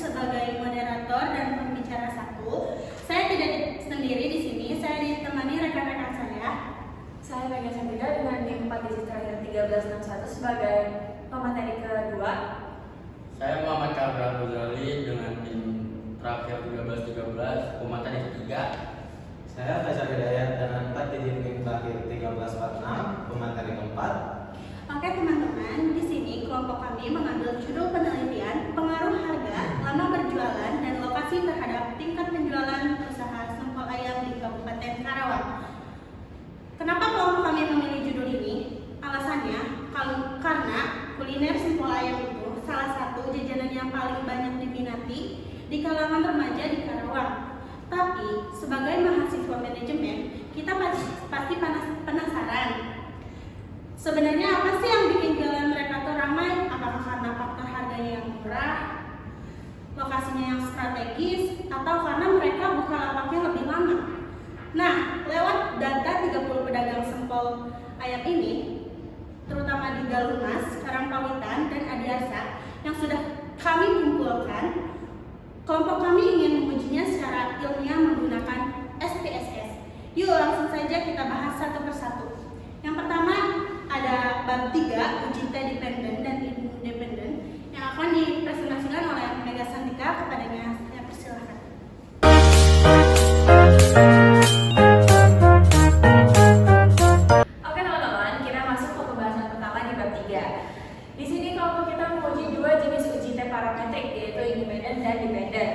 sebagai moderator dan pembicara satu. Saya tidak sendiri di sini, saya ditemani rekan-rekan saya. Saya Mega Sabida dengan NIM 4 digit terakhir 1361 sebagai pemateri kedua. Saya Muhammad Kabra Huzali dengan NIM terakhir 1313 pemateri ketiga. Saya Faisal Hidayat dengan 4 digit NIM terakhir 1346 pemateri keempat. Oke teman-teman, di sini kelompok kami mengambil judul penelitian pengaruh harga, lama berjualan, dan lokasi terhadap tingkat penjualan usaha sempol ayam di Kabupaten Karawang. Kenapa kelompok kami memilih judul ini? Alasannya, karena kuliner sempol ayam itu salah satu jajanan yang paling banyak diminati di kalangan remaja di Karawang. Tapi, sebagai mahasiswa manajemen, kita pasti penasaran. Sebenarnya apa sih yang bikin jualan mereka tuh ramai? Apakah karena faktor harganya yang murah, lokasinya yang strategis, atau karena mereka buka lapaknya lebih lama? Nah, lewat data 30 pedagang sempol ayam ini, terutama di Galumas, Karangpawitan, dan Adiasa yang sudah kami kumpulkan, kelompok kami ingin mengujinya secara ilmiah menggunakan SPSS. Yuk langsung saja kita bahas satu persatu. Yang pertama ada bab 3, uji dependen dan independen, yang akan dipresentasikan oleh Mega Santika. Kepadanya saya persilahkan. Oke teman-teman, kita masuk ke pembahasan pertama di bab 3. Di sini kelompok kita menguji dua jenis uji T parametrik, yaitu independen dan dependen.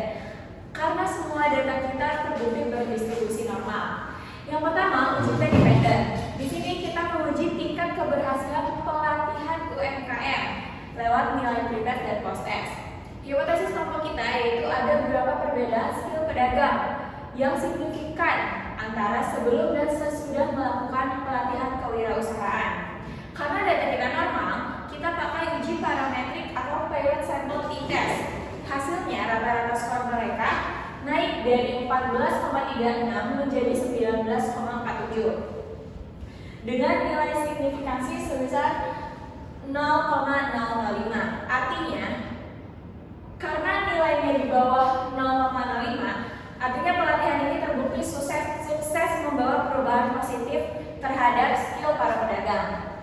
Karena semua data kita terbukti berdistribusi normal. Yang pertama, uji T dependen. Di sini kita menguji tingkat keberhasilan pelatihan UMKM lewat nilai pretest dan post-test. Hipotesis kelompok kita yaitu ada beberapa perbedaan skill pedagang yang signifikan antara sebelum dan sesudah melakukan pelatihan kewirausahaan. Karena data kita normal, kita pakai uji parametrik atau pilot sample t-test. Hasilnya rata-rata skor mereka naik dari 14,36 menjadi 19,47 dengan nilai signifikansi sebesar 0,005. Artinya, karena nilainya di bawah 0,05, artinya pelatihan ini terbukti sukses membawa perubahan positif terhadap skill para pedagang.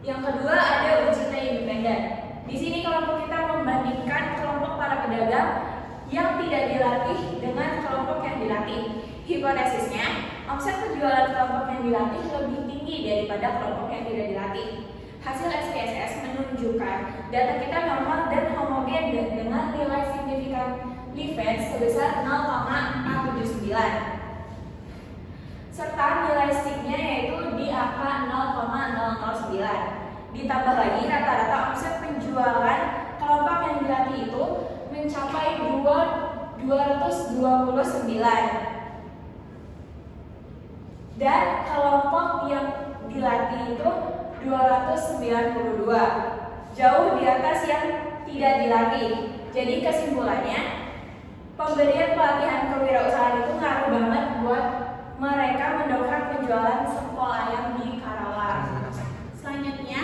Yang kedua ada uji T independen. Di sini kelompok kita membandingkan kelompok para pedagang yang tidak dilatih dengan kelompok yang dilatih. Hipotesisnya, omset penjualan kelompok yang dilatih lebih tinggi daripada kelompok yang tidak dilatih. Hasil SPSS menunjukkan data kita normal dan homogen dengan nilai signifikan Levens sebesar 0,479 serta nilai sticknya yaitu di angka 0,009. Ditambah lagi rata-rata omset penjualan kelompok yang dilatih itu mencapai 229 dan kelompok yang dilatih itu 292, jauh di atas yang tidak dilatih. Jadi kesimpulannya, pemberian pelatihan kewirausahaan itu ngaruh banget buat mereka mendongkrak penjualan sempol ayam di Karawang. Selanjutnya,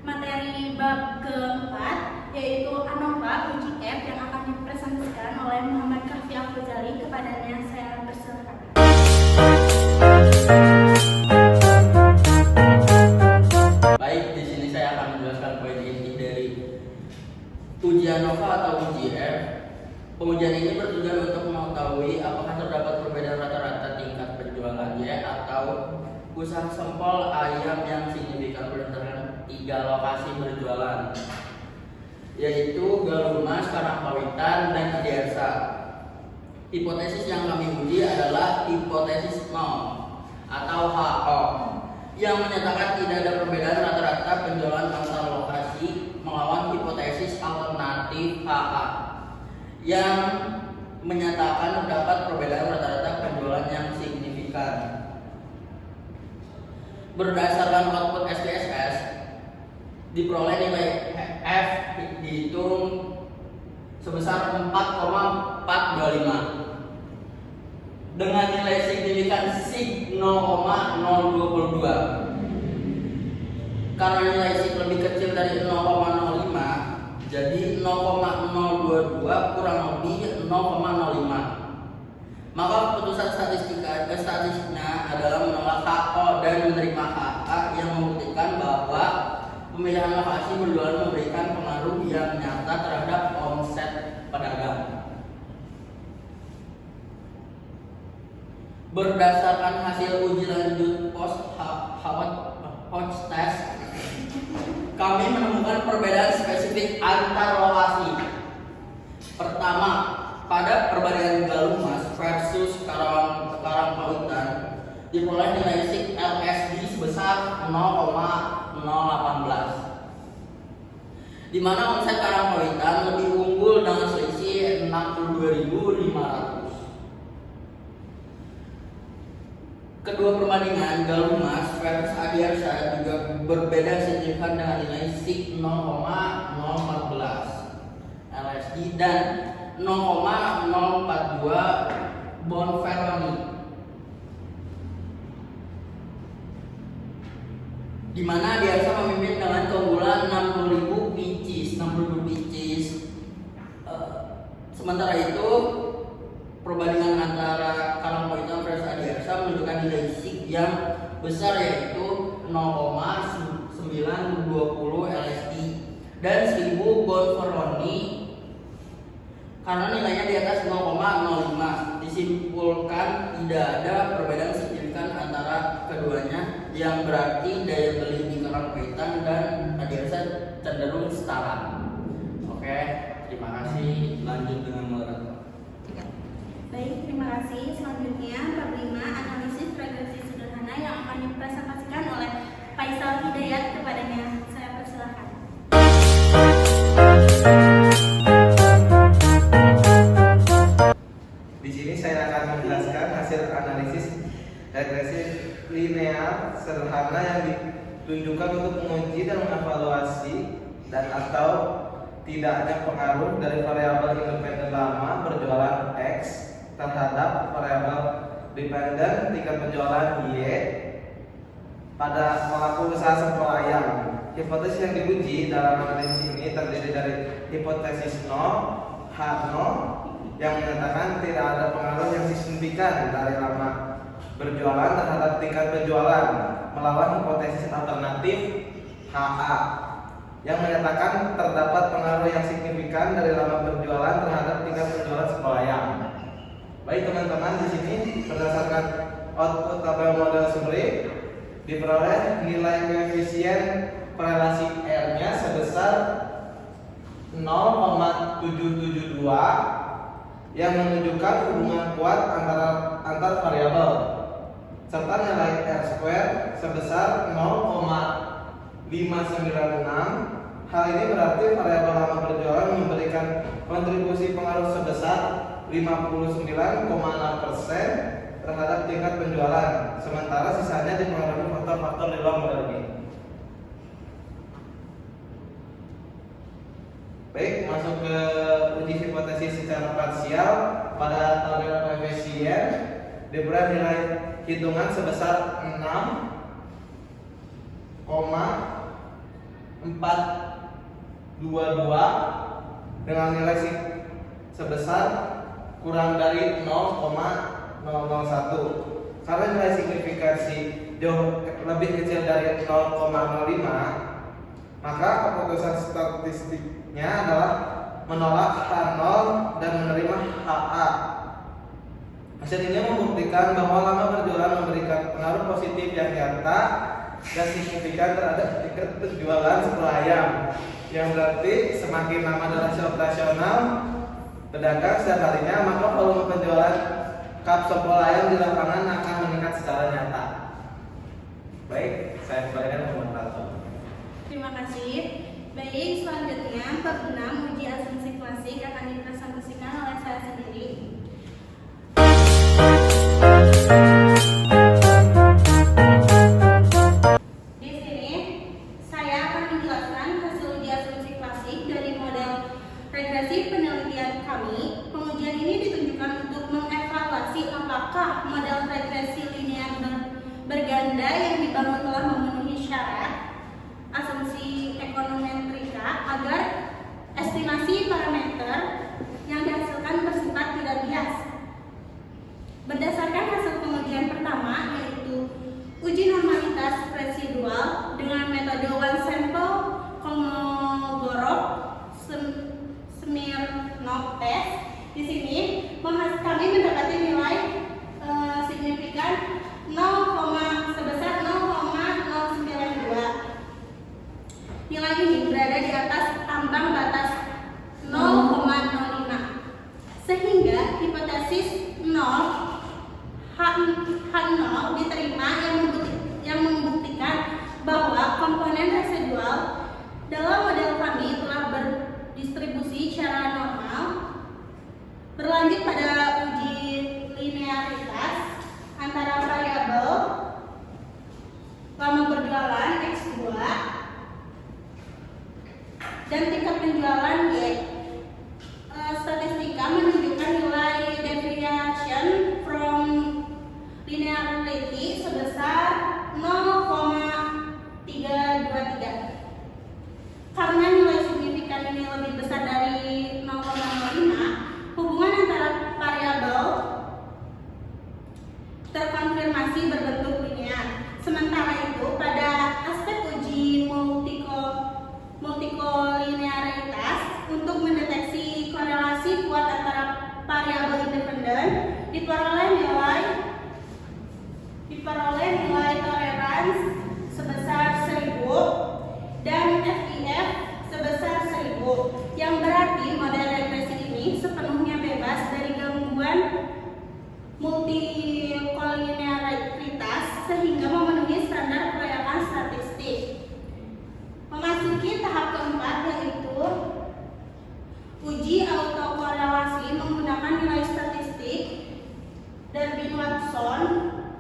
materi bab keempat yaitu ANOVA uji F yang akan dipresentasikan oleh Muhammad Kahfi Al-Ghazali. Kepadanya saya persilakan. Baik, di sini saya akan menjelaskan poin inti dari uji ANOVA atau uji F. Pengujian ini bertujuan untuk mengetahui apakah terdapat perbedaan rata-rata tingkat penjualannya atau usaha sempol ayam yang signifikan berdasarkan 3 lokasi berjualan, yaitu Galumas, Karangpawitan, dan Adiasa. Hipotesis yang kami uji adalah hipotesis 0 atau HO yang menyatakan tidak ada perbedaan rata-rata penjualan antar lokasi melawan hipotesis alternatif HA yang menyatakan terdapat perbedaan rata-rata penjualan yang signifikan. Berdasarkan output SPSS, diperoleh nilai F dihitung sebesar 4,425 dengan nilai signifikan sig 0,022. Karena nilai sig lebih kecil dari 0,05, jadi 0,022 kurang lebih 0,05. Maka keputusan statistiknya adalah menolak HO dan menerima HA yang membuktikan bahwa pemilihan lokasi berjualan memberikan pengaruh yang nyata terhadap omset pedagang. Berdasarkan hasil uji lanjut Hodge test, kami menemukan perbedaan spesifik antar lokasi. Pertama, pada perbandingan Galumas versus Karangpawitan diperoleh nilai SIG LSD sebesar 0,018, di mana omset Karangpawitan lebih unggul dengan selisih 62.500. Kedua perbandingan Galumas versus Adiarsa juga berbeda signifikan dengan nilai SIG 0,014 LSD dan 0,042 Bonferroni, di mana Adiarsa memimpin dengan keunggulan 60.000 pieces. Sementara itu perbandingan antara Karangpawitan versus Adiarsa menunjukkan nilai SIG yang besar, yaitu 0,920 LSD dan 1000 Bonferroni karena nilainya di atas 0,05. Disimpulkan tidak ada perbedaan signifikan antara keduanya, yang berarti daya beli di Karangpawitan dan Adiarsa cenderung setara. Oke, terima kasih. Lanjut dengan moderator. Baik, terima kasih. Selanjutnya, bab 5, analisis regresi sederhana yang akan dipresentasikan oleh Faisal Hidayat. Kepadanya saya persilahkan. Di sini saya akan menjelaskan hasil analisis regresi linear sederhana yang ditunjukkan untuk menguji dan mengevaluasi dan atau tidaknya pengaruh dari variabel independen lama berjualan X terhadap variabel dependen tingkat penjualan Y pada pelaku usaha sampel ayam. Hipotesis yang diuji dalam analisis ini terdiri dari hipotesis 0, H0 yang menyatakan tidak ada pengaruh yang signifikan dari lama berjualan terhadap tingkat penjualan, melawan hipotesis alternatif HA yang menyatakan terdapat pengaruh yang signifikan dari lama berjualan terhadap tingkat penjualan sampel ayam. Baik teman-teman, di sini berdasarkan output tabel model summary diperoleh nilai koefisien korelasi R-nya sebesar 0,772 yang menunjukkan hubungan kuat antar variabel, serta nilai R2 sebesar 0,596. Hal ini berarti variabel lama berjualan memberikan kontribusi pengaruh sebesar 59,6% terhadap tingkat penjualan, sementara sisanya dipengaruhi faktor-faktor di luar model ini. Baik, masuk ke uji hipotesis secara parsial. Pada tabel koefisien diberi nilai hitungan sebesar 6,422 dengan nilai sebesar kurang dari 0,001. Karena nilai signifikansi jauh lebih kecil dari 0,05, maka keputusan statistiknya adalah menolak H0 dan menerima HA. Hasil ini membuktikan bahwa lama berjualan memberikan pengaruh positif yang nyata dan signifikan terhadap tingkat penjualan sampel ayam, yang berarti semakin lama durasi operasional pedagang setiap harinya, maka volume penjualan cup sampel ayam di lapangan akan meningkat secara nyata. Baik, saya kembalikan ke moderator. Terima kasih. Baik, selanjutnya bab 6, uji asumsi klasik akan dipresentasikan oleh saya sendiri. Di sini saya akan menjelaskan hasil uji asumsi klasik dari model regresi penelitian kami. Pengujian ini ditunjukkan untuk mengevaluasi apakah model regresi linear berganda yang dibangun telah memenuhi syarat asumsi ekonometrika agar estimasi parameter yang ambang batas 0,05. Sehingga hipotesis 0 H0 diterima yang membuktikan bahwa komponen residual dalam model kami telah berdistribusi secara normal. Berlanjut pada uji linearitas antara variabel lama berjualan X2 dan tingkat penjualan Y. Statistika menunjukkan nilai deviation from linearity sebesar 0,323. Karena nilai signifikan ini lebih besar dari 0,05, hubungan antara variabel terkonfirmasi berbentuk linear. Sementara itu, pada aspek uji multikolinearitas untuk mendeteksi korelasi kuat antara variabel independen diperoleh nilai tolerans sebesar 1000 dan FIF sebesar 1000, yang berarti model regresi ini sepenuhnya bebas dari gangguan multikolinearitas sehingga memenuhi standar kelayakan statistik. Memasuki tahap keempat, yaitu uji autokorelasi menggunakan nilai statistik Durbin-Watson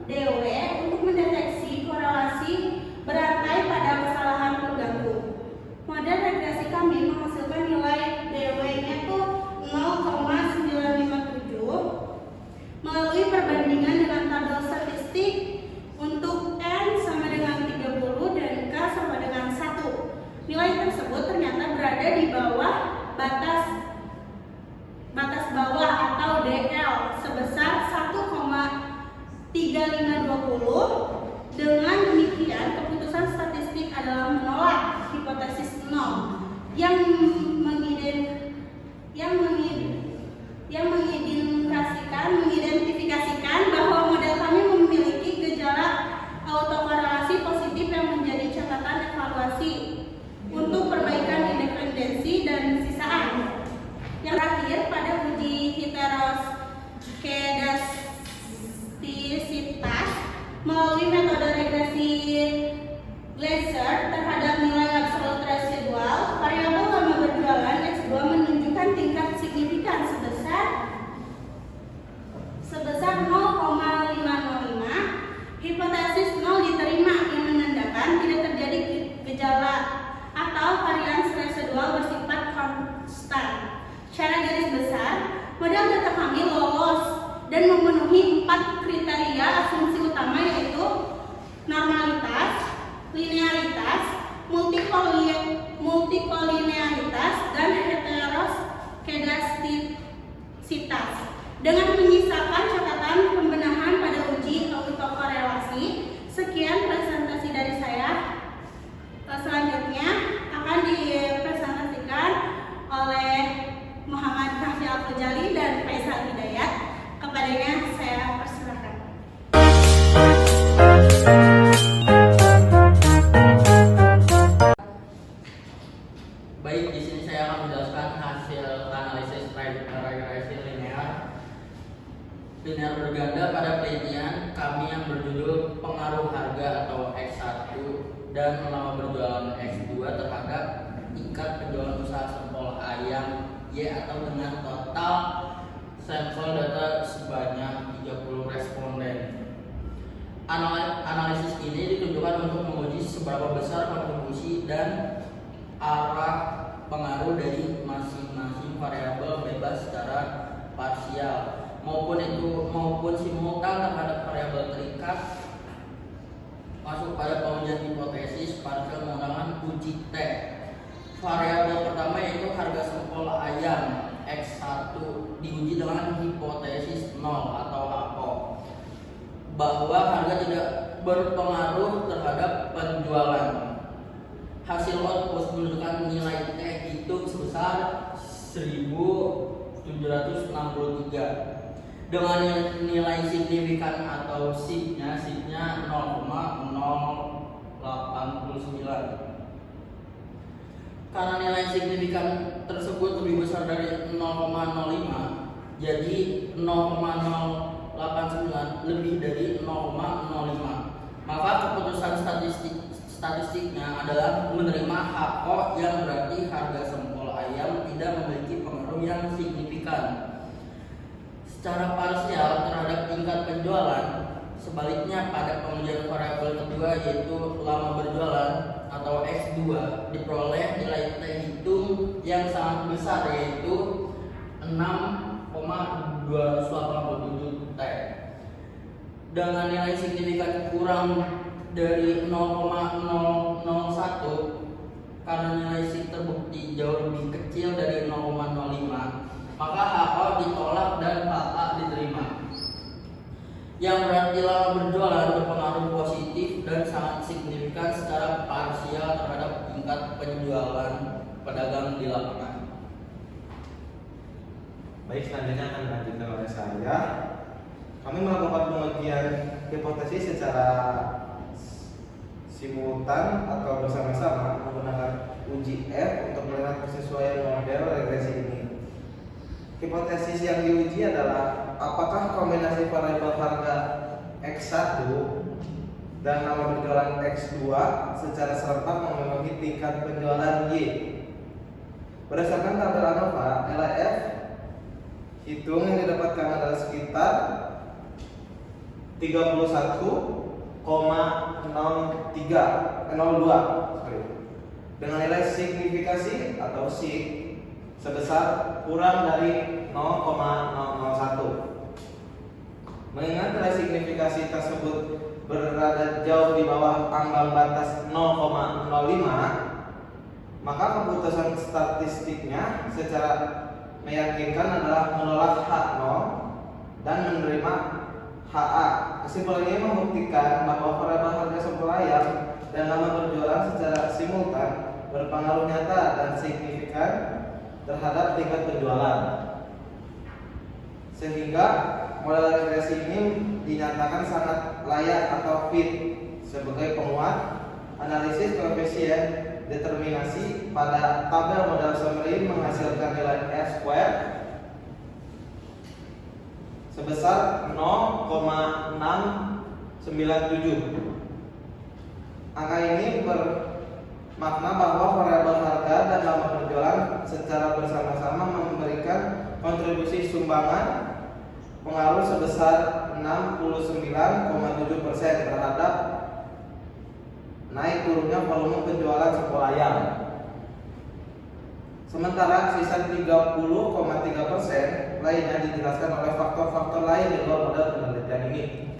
DW untuk mendeteksi korelasi berantai pada kesalahan terganggu. Model regresi kami menghasilkan nilai DW-nya itu 0,957 melalui perbandingan dengan tabel statistik untuk N sama dengan 30 dan K sama dengan 1. Nilai tersebut ternyata berada di bawah batas bawah atau DL sebesar 1,3520. Dengan demikian, keputusan statistik adalah menolak hipotesis 0 yang mengidentifikasikan bahwa model kami memiliki gejala autokorelasi positif yang menjadi catatan evaluasi untuk perbaikan independensi dan sisaan. Yang terakhir, pada uji heteroskedastisitas melalui metode regresi Glaser terhadap nilai absolut residual, variabel lama berjualan X2 menunjukkan tingkat signifikan sebesar 0,505. Hipotesis 0 diterima yang menandakan tidak terjadi gejala atau varians residual bersifat konstan. Secara garis besar, model data kami lolos dan memenuhi 4 kriteria asumsi utama, yaitu normalitas, linearitas, multikolinearitas, dan heteroskedastisitas. Dengan menyisakan catatan pembenahan pada uji autokorelasi, sekian presentasi dari saya. Selanjutnya akan dipresentasikan oleh Muhammad Kahfi Al-Fujali dan Faisal Hidayat. Kepadanya saya persilakan. Baik, di sini saya akan menjelaskan hasil analisis regresi linear berganda pada penelitian kami yang berjudul pengaruh harga atau X1 dan lama berjualan X2 terhadap tingkat penjualan usaha sampel ayam Y atau dengan total sampel data sebanyak 30 responden. Analisis ini ditujukan untuk menguji seberapa besar kontribusi dan arah pengaruh dari masing-masing variabel bebas secara parsial maupun simultan terhadap variabel terikat masuk pada pengujian hipotesis partial menggunakan uji T. Variabel pertama yaitu harga sampel ayam X1 diuji dengan hipotesis 0 atau HO, bahwa harga tidak berpengaruh terhadap penjualan. Hasil output menunjukkan nilai T itu sebesar 1763 dengan nilai signifikan atau SIG-nya 0,089. karena nilai signifikan tersebut lebih besar dari 0,05, jadi 0,089 lebih dari 0,05. Maka keputusan statistiknya adalah menerima HO, yang berarti harga sampel ayam tidak memiliki pengaruh yang signifikan secara parsial terhadap tingkat penjualan. Sebaliknya, pada pengujian variabel kedua yaitu lama berjualan atau X2 diperoleh nilai T hitung yang sangat besar yaitu 6,287 T. Dengan nilai signifikan kurang dari 0,001 karena nilai sig terbukti jauh lebih kecil dari 0,05, maka HO ditolak dan HA diterima. Yang berarti lama berjualan berpengaruh positif dan sangat signifikan secara parsial terhadap tingkat penjualan pedagang di lapangan. Baik, selanjutnya akan dilanjutkan oleh saya. Kami melakukan pengujian hipotesis secara simultan atau bersama-sama menggunakan uji F untuk melihat kesesuaian model regresi ini. Hipotesis yang diuji adalah apakah kombinasi variabel harga X1 dan nama berjualan X2 secara serentak memenuhi tingkat penjualan Y. Berdasarkan tabel ANOVA, nilai F hitung yang didapatkan adalah sekitar 31,02 dengan nilai signifikasi atau sig sebesar kurang dari 0,001. Mengingat nilai signifikasi tersebut berada jauh di bawah ambang batas 0,05, maka keputusan statistiknya secara meyakinkan adalah menolak H0 dan menerima HA. Kesimpulan ini membuktikan bahwa variabel harga sampel ayam dan lama berjualan secara simultan berpengaruh nyata dan signifikan terhadap tingkat penjualan, sehingga model regresi ini dinyatakan sangat layak atau fit sebagai penguat analisis koefisien determinasi pada tabel model summary menghasilkan nilai R-square sebesar 0,697. Angka ini bermakna bahwa variabel harga dan lama berjualan secara bersama-sama memberikan kontribusi sumbangan pengaruh sebesar 69,7% terhadap naik turunnya volume penjualan sampel ayam. Sementara sisa 30,3% lainnya dijelaskan oleh faktor-faktor lain di luar model penelitian ini.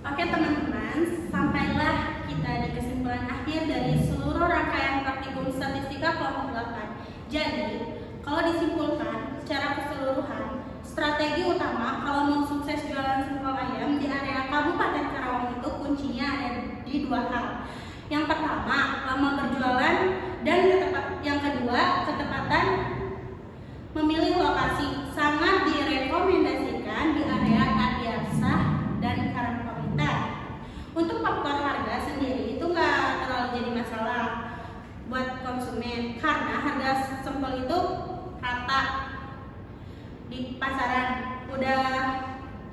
Oke teman-teman, sampailah kita di kesimpulan akhir dari seluruh rangkaian praktikum statistika kelompok 8. Jadi, kalau disimpulkan secara keseluruhan, strategi utama kalau mau sukses jualan sampel ayam di area Kabupaten Karawang itu kuncinya ada di dua hal. Yang pertama, lama berjualan, dan yang kedua, ketepatan memilih lokasi. Sangat direkomendasikan di area Adiarsah dan Karangkomintan. Untuk faktor harga sendiri itu nggak terlalu jadi masalah buat konsumen karena harga sampel itu rata di pasaran, udah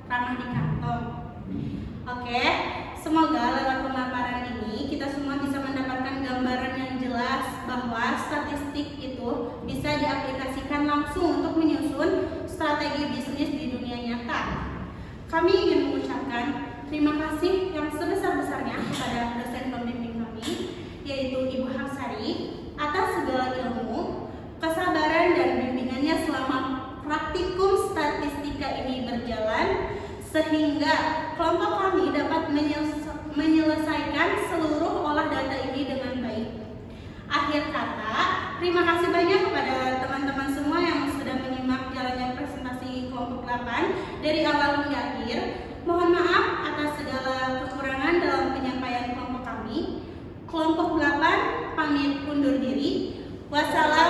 ramah di kantong. Oke, semoga lewat pemaparan ini kita semua bisa mendapatkan gambaran yang jelas bahwa statistik itu bisa diaplikasikan langsung untuk menyusun strategi bisnis di dunia nyata. Kami ingin mengucapkan terima kasih yang sebesar-besarnya kepada dosen pembimbing kami, yaitu Ibu Hapsari, atas segala ilmu, kesabaran dan bimbingannya selama praktikum statistika ini berjalan, sehingga kelompok kami dapat menyelesaikan seluruh olah data ini dengan baik. Akhir kata, terima kasih banyak kepada teman-teman semua yang sudah menyimak jalannya presentasi kelompok 8 dari awal hingga akhir. Mohon maaf atas segala kekurangan dalam penyampaian kelompok kami. Kelompok 8 pamit undur diri. Wassalam.